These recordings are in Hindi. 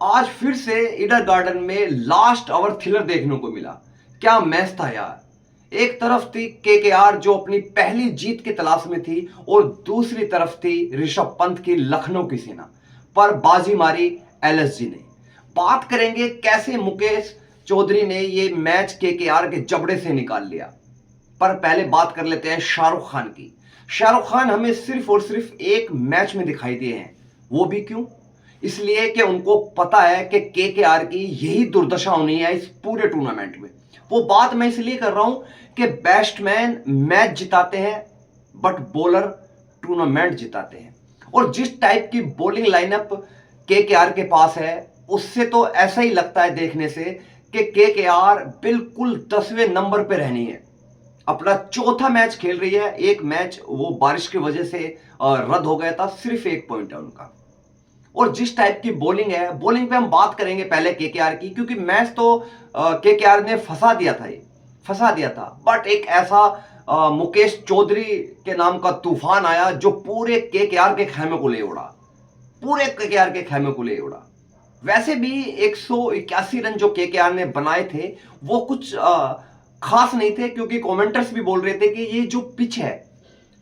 आज फिर से ईडन गार्डन में लास्ट ओवर थ्रिलर देखने को मिला। क्या मैच था यार। एक तरफ थी केकेआर जो अपनी पहली जीत की तलाश में थी और दूसरी तरफ थी ऋषभ पंत की लखनऊ की सेना। पर बाजी मारी एलएसजी ने। बात करेंगे कैसे मुकेश चौधरी ने ये मैच केकेआर के जबड़े से निकाल लिया। पर पहले बात कर लेते हैं शाहरुख खान की। शाहरुख खान हमें सिर्फ और सिर्फ एक मैच में दिखाई दिए हैं। वो भी क्यों? इसलिए कि उनको पता है कि केकेआर की यही दुर्दशा होनी है इस पूरे टूर्नामेंट में। वो बात मैं इसलिए कर रहा हूं कि बैट्समैन मैच जिताते हैं बट बॉलर टूर्नामेंट जिताते हैं। और जिस टाइप की बॉलिंग लाइनअप केकेआर के पास है उससे तो ऐसा ही लगता है देखने से कि केकेआर बिल्कुल 10वें नंबर पे रहनी है। अपना चौथा मैच खेल रही है। एक मैच वो बारिश की वजह से रद्द हो गया था। सिर्फ एक पॉइंट है उनका। और जिस टाइप की बॉलिंग है, बॉलिंग पे हम बात करेंगे पहले केकेआर की, क्योंकि मैच तो केकेआर ने फंसा दिया था। ये फंसा दिया था बट एक ऐसा मुकेश चौधरी के नाम का तूफान आया जो पूरे केकेआर के खेमे को ले उड़ा। पूरे केकेआर के खेमे को ले उड़ा। वैसे भी 181 रन जो केकेआर ने बनाए थे वो कुछ खास नहीं थे, क्योंकि कमेंटर्स भी बोल रहे थे कि ये जो पिच है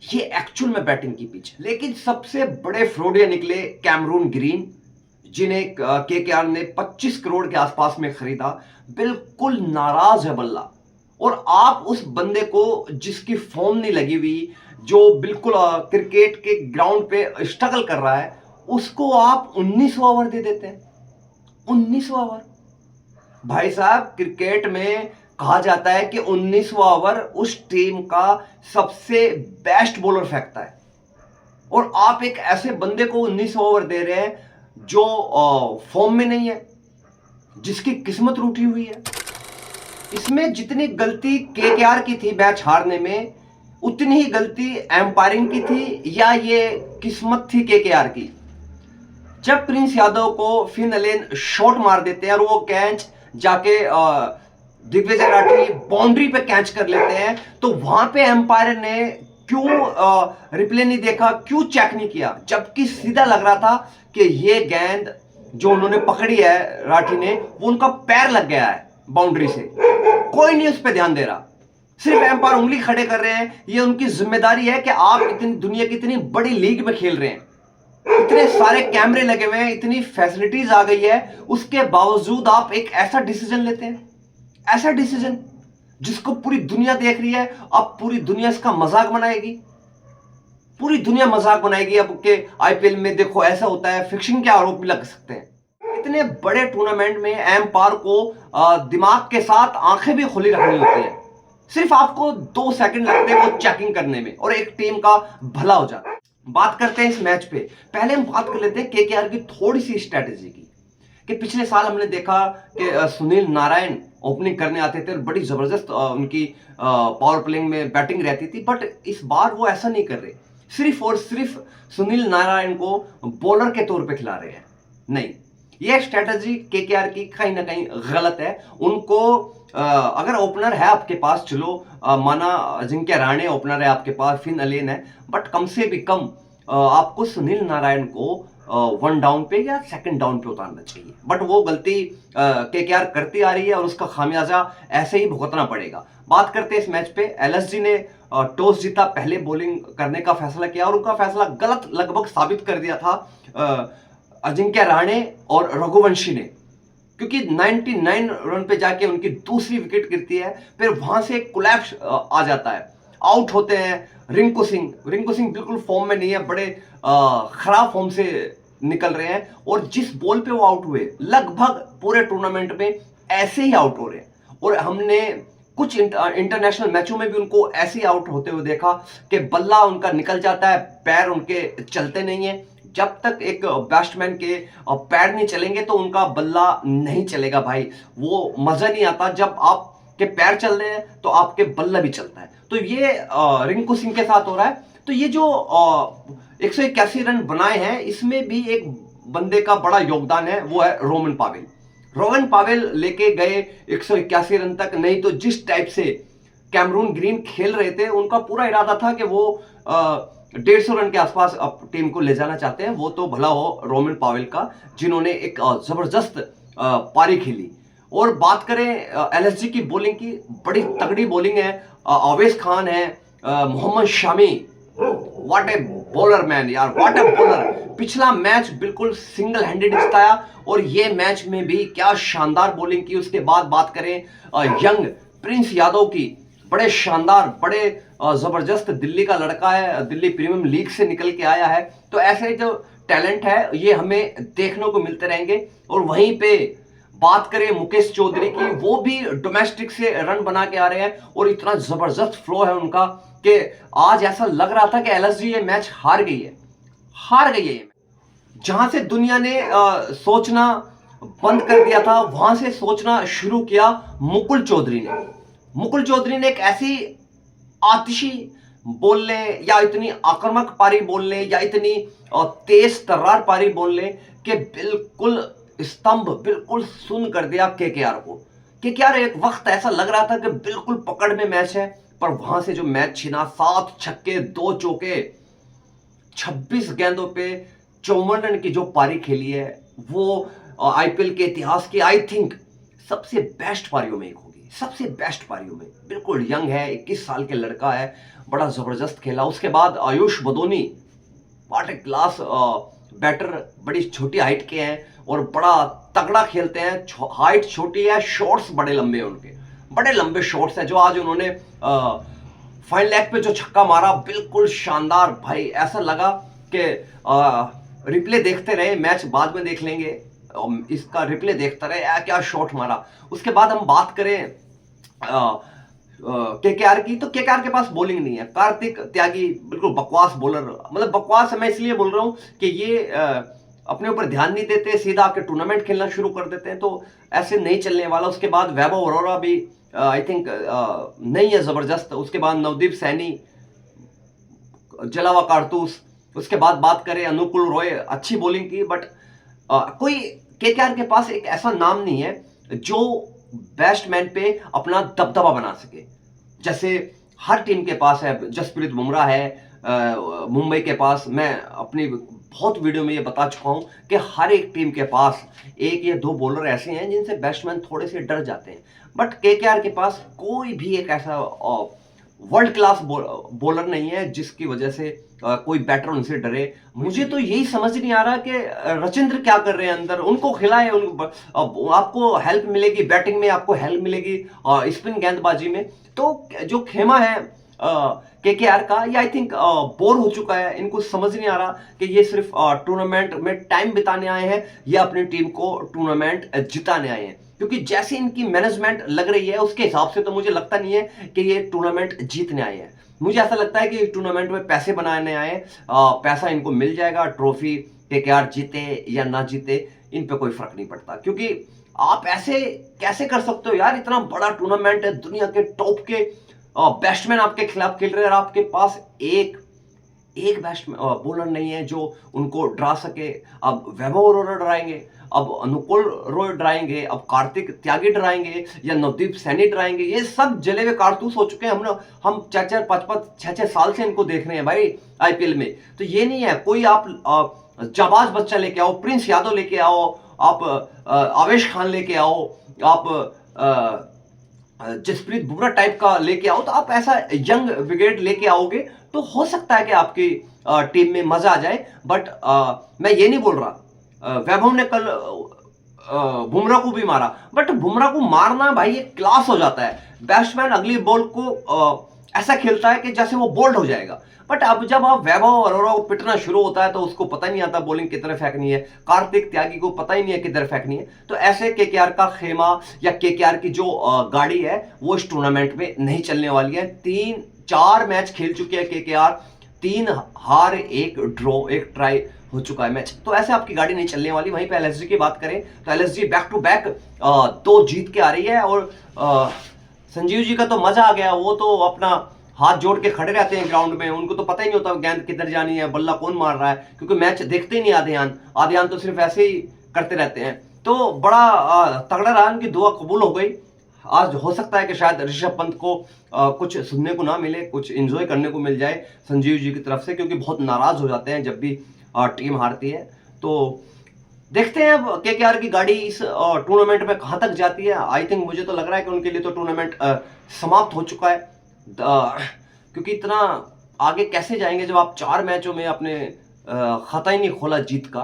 ये एक्चुअल में बैटिंग की पिच है। लेकिन सबसे बड़े फ्रॉडिया निकले कैमरून ग्रीन, जिन्हें केकेआर ने 25 करोड़ के आसपास में खरीदा। बिल्कुल नाराज है बल्ला। और आप उस बंदे को जिसकी फॉर्म नहीं लगी हुई, जो बिल्कुल क्रिकेट के ग्राउंड पे स्ट्रगल कर रहा है, उसको आप 19वां ओवर दे देते हैं। 19वां ओवर। भाई साहब, क्रिकेट में कहा जाता है कि 19वां ओवर उस टीम का सबसे बेस्ट बॉलर फेंकता है। और आप एक ऐसे बंदे को 19वां ओवर दे रहे हैं जो फॉर्म में नहीं है, जिसकी किस्मत रूठी हुई है। इसमें जितनी गलती केकेआर की थी मैच हारने में, उतनी ही गलती एम्पायरिंग की थी या ये किस्मत थी केकेआर की। जब प्रिंस यादव को फिन अलेन शॉट मार देते हैं और वो कैच जाके दिग्विजय राठी बाउंड्री पे कैच कर लेते हैं, तो वहां पे एम्पायर ने क्यों रिप्ले नहीं देखा, क्यों चेक नहीं किया? जबकि सीधा लग रहा था कि ये गेंद जो उन्होंने पकड़ी है राठी ने, वो उनका पैर लग गया है बाउंड्री से। कोई नहीं उस पर ध्यान दे रहा। सिर्फ एम्पायर उंगली खड़े कर रहे हैं। ये उनकी जिम्मेदारी है कि आप इतनी दुनिया की इतनी बड़ी लीग में खेल रहे हैं, इतने सारे कैमरे लगे हुए हैं, इतनी फैसिलिटीज आ गई है, उसके बावजूद आप एक ऐसा डिसीजन लेते हैं। ऐसा डिसीजन जिसको पूरी दुनिया देख रही है। अब पूरी दुनिया इसका मजाक बनाएगी। पूरी दुनिया मजाक बनाएगी अब के आईपीएल में देखो ऐसा होता है, फिक्सिंग के आरोप भी लग सकते हैं। इतने बड़े टूर्नामेंट में एम्पायर को दिमाग के साथ आंखें भी खुली रखनी होती है। सिर्फ आपको 2 सेकंड लगते हैं वो चेकिंग करने में और एक टीम का भला हो जाता है। बात करते हैं इस मैच पे। पहले हम बात कर लेते हैं केकेआर की थोड़ी सी स्ट्रेटेजी की। कि पिछले साल हमने देखा कि सुनील नारायण ओपनिंग करने आते थे और बड़ी जबरदस्त उनकी पावर प्लेइंग में बैटिंग रहती थी। बट इस बार वो ऐसा नहीं कर रहे। सिर्फ और सिर्फ सुनील नारायण को बॉलर के तौर पे खिला रहे हैं। नहीं, ये स्ट्रेटजी केकेआर की कहीं ना कहीं गलत है। उनको अगर ओपनर है आपके पास, चलो माना अजिंक्य रहाणे ओपनर है आपके पास, फिन अलेन है, बट कम से भी कम आपको सुनील नारायण को 1 डाउन पे या 2nd डाउन पे उतारना चाहिए। बट वो गलती केकेआर करती आ रही है और उसका खामियाजा ऐसे ही भुगतना पड़ेगा। बात करते हैं इस मैच पे। एलएसजी ने टॉस जीता, पहले बॉलिंग करने का फैसला किया और उनका फैसला गलत लगभग साबित कर दिया था अजिंक्य रहाणे और रघुवंशी ने, क्योंकि 99 रन पे जाके उनकी दूसरी विकेट गिरती है। फिर वहां से कोलैप्स आ जाता है, आउट होते हैं रिंकू सिंह। रिंकू सिंह बिल्कुल फॉर्म में नहीं है, बड़े खराब फॉर्म से निकल रहे हैं। और जिस बॉल पे वो आउट हुए, लगभग पूरे टूर्नामेंट में ऐसे ही आउट हो रहे हैं। और हमने कुछ इंटरनेशनल मैचों में भी उनको ऐसे ही आउट होते हुए देखा कि बल्ला उनका निकल जाता है, पैर उनके चलते नहीं है। जब तक एक बैट्समैन के पैर नहीं चलेंगे तो उनका बल्ला नहीं चलेगा भाई। वो मजा नहीं आता जब आपके पैर चल रहे हैं तो आपके बल्ला भी चलता है। तो ये रिंकू सिंह के साथ हो रहा है। तो ये जो 181 रन बनाए हैं, इसमें भी एक बंदे का बड़ा योगदान है, वो है रोमन पावेल। रोमन पावेल लेके गए 181 रन तक। नहीं तो जिस टाइप से कैमरून ग्रीन खेल रहे थे, उनका पूरा इरादा था कि वो 150 रन के आसपास टीम को ले जाना चाहते हैं, वो तो भला हो रोमिन पावेल का, जिन्होंने एक जबरदस्त पारी खेली। और बात करें एलएसजी की बॉलिंग की, बड़ी तगड़ी बॉलिंग है। आवेश खान है, Mohammed Shami, what a bowler man यार, व्हाट ए बॉलर। पिछला मैच बिल्कुल सिंगल हैंडेड जिताया और ये मैच में भी क्या शानदार बॉलिंग की। उसके बाद बात करें यंग प्रिंस यादव की, बड़े शानदार, बड़े जबरदस्त, दिल्ली का लड़का है, दिल्ली प्रीमियम लीग से निकल के आया है। तो ऐसे जो टैलेंट है ये हमें देखने को मिलते रहेंगे। और वहीं पे बात करें मुकेश चौधरी की, वो भी डोमेस्टिक से रन बना के आ रहे हैं और इतना जबरदस्त फ्लो है उनका कि आज ऐसा लग रहा था कि एलएसजी ये मैच हार गई है, हार गई है। जहां से दुनिया ने सोचना बंद कर दिया था, वहां से सोचना शुरू किया मुकुल चौधरी ने। मुकुल चौधरी ने एक ऐसी आतिशी बोलने या इतनी आक्रामक पारी बोलने या इतनी तेज तर्रार पारी बोलने कि बिल्कुल स्तंभ, बिल्कुल सुन कर दिया केकेआर को। केकेआर एक वक्त ऐसा लग रहा था कि बिल्कुल पकड़ में मैच है, पर वहां से जो मैच छिना, 7 छक्के 2 चौके, 26 गेंदों पे 54 रन की जो पारी खेली है, वो आईपीएल के इतिहास की आई थिंक सबसे बेस्ट पारियों में एक होगी, सबसे बेस्ट पारियों में। बिल्कुल यंग है, 21 साल के लड़का है, बड़ा जबरदस्त खेला। उसके बाद Ayush Badoni, what a class batter, बड़ी छोटी हाइट के हैं और बड़ा तगड़ा खेलते हैं। हाइट छोटी है, शॉट्स बड़े लंबे हैं उनके, बड़े लंबे शॉट्स हैं। जो आज उन्होंने फाइन लेग पे जो छक्का मारा, बिल्कुल शानदार भाई, ऐसा लगा कि रिप्ले देखते रहे, मैच बाद में देख लेंगे, इसका रिप्ले देखते रहे, क्या शॉट मारा। उसके बाद हम बात करें केकेआर की, तो केकेआर के पास बॉलिंग नहीं है। कार्तिक त्यागी बिल्कुल बकवास बॉलर, मतलब बकवास मैं इसलिए बोल रहा हूं कि ये अपने ऊपर ध्यान नहीं देते, सीधा आके टूर्नामेंट खेलना शुरू कर देते हैं, तो ऐसे नहीं चलने वाला। उसके बाद वैभव अरोड़ा भी आई थिंक नहीं है जबरदस्त। उसके बाद नवदीप सैनी, जलावा कारतूस। उसके बाद बात करें अनुकुल रॉय, अच्छी बॉलिंग की, बट कोई केकेआर के पास एक ऐसा नाम नहीं है जो बैट्समैन पे अपना दबदबा बना सके। जैसे हर टीम के पास है, जसप्रीत बुमराह है मुंबई के पास। मैं अपनी बहुत वीडियो में ये बता चुका हूं कि हर एक टीम के पास एक या दो बॉलर ऐसे हैं जिनसे बैट्समैन थोड़े से डर जाते हैं, बट केकेआर के पास कोई भी एक ऐसा वर्ल्ड क्लास बॉलर नहीं है जिसकी वजह से कोई बैटर उनसे डरे। मुझे तो यही समझ नहीं आ रहा कि रचिंद्र क्या कर रहे हैं अंदर, उनको खिलाए, आपको हेल्प मिलेगी बैटिंग में, आपको हेल्प मिलेगी स्पिन गेंदबाजी में। तो जो खेमा है केकेआर का, ये आई थिंक बोर हो चुका है। इनको समझ नहीं आ रहा कि ये सिर्फ टूर्नामेंट में टाइम बिताने आए हैं या अपनी टीम को टूर्नामेंट जिताने आए हैं, क्योंकि जैसे इनकी मैनेजमेंट लग रही है उसके हिसाब से तो मुझे लगता नहीं है कि ये टूर्नामेंट जीतने आए हैं। मुझे ऐसा लगता है कि टूर्नामेंट में पैसे बनाने आए, पैसा इनको मिल जाएगा, ट्रॉफी केकेआर जीते या ना जीते इन पे कोई फर्क नहीं पड़ता। क्योंकि आप ऐसे कैसे कर सकते हो यार, इतना बड़ा टूर्नामेंट है, दुनिया के टॉप के बैट्समैन आपके खिलाफ खेल रहे हैं और आपके पास एक बैट्समैन बॉलर नहीं है जो उनको डरा सके। अब वैभव अरोड़ा डराएंगे, अब अनुकुल रॉय डराएंगे, अब कार्तिक त्यागी डराएंगे या नवदीप सैनी डराएंगे। ये सब जले हुए कारतूस हो चुके हैं। हम 4-4, 5-5, 6-6 साल से इनको देख रहे हैं भाई आईपीएल में। तो ये नहीं है कोई आप जाबाज बच्चा लेके आओ, प्रिंस यादव लेके आओ, आप आवेश खान लेके आओ, आप जसप्रीत बुमराह टाइप का लेके आओ, तो आप ऐसा यंग ब्रिगेड लेके आओगे तो हो सकता है कि आपकी टीम में मजा आ जाए। बट मैं ये नहीं बोल रहा, वैभव ने कल बुमराह को भी मारा, बट बुमराह को मारना भाई एक क्लास हो जाता है। बैट्समैन अगली बॉल को ऐसा खेलता है कि जैसे वो बोल्ड हो जाएगा, बट अब जब आप वैभव अरोड़ा को पिटना शुरू होता है तो उसको पता नहीं आता बॉलिंग किधर फेंकनी है, कार्तिक त्यागी को पता ही नहीं है किधर फेंकनी है। तो ऐसे केकेआर का खेमा या केकेआर की जो गाड़ी है वो इस टूर्नामेंट में नहीं चलने वाली है। 3-4 मैच खेल चुके हैं केकेआर, 3 हार 1 ड्रॉ, 1 ट्राई हो चुका है मैच। तो ऐसे आपकी गाड़ी नहीं चलने वाली। वहीं पे एलएसजी की बात करें तो एलएसजी बैक टू बैक 2 जीत के आ रही है और संजीव जी का तो मजा आ गया। वो तो अपना हाथ जोड़ के खड़े रहते हैं ग्राउंड में, उनको तो पता ही नहीं होता गेंद किधर जानी है, बल्ला कौन मार रहा है, क्योंकि मैच देखते ही नहीं आधे आन तो सिर्फ ऐसे ही करते रहते हैं। तो बड़ा तगड़ा रहा, उनकी दुआ कबूल हो गई। आज हो सकता है कि शायद ऋषभ पंत को कुछ सुनने को ना मिले, कुछ एंजॉय करने को मिल जाए संजीव जी की तरफ से, क्योंकि बहुत नाराज हो जाते हैं जब भी टीम हारती है। तो देखते हैं अब केकेआर की गाड़ी इस टूर्नामेंट में कहां तक जाती है। आई थिंक मुझे तो लग रहा है कि उनके लिए तो टूर्नामेंट समाप्त हो चुका है, क्योंकि इतना आगे कैसे जाएंगे जब आप 4 मैचों में अपने खाता ही नहीं खोला जीत का।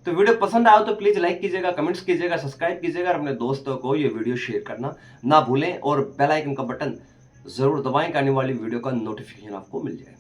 तो वीडियो पसंद आया तो प्लीज लाइक कीजिएगा, कमेंट्स कीजिएगा, सब्सक्राइब कीजिएगा और अपने दोस्तों को ये वीडियो शेयर करना ना भूलें और बेल आइकन का बटन जरूर दबाएं कि आने वाली वीडियो का नोटिफिकेशन आपको मिल जाए।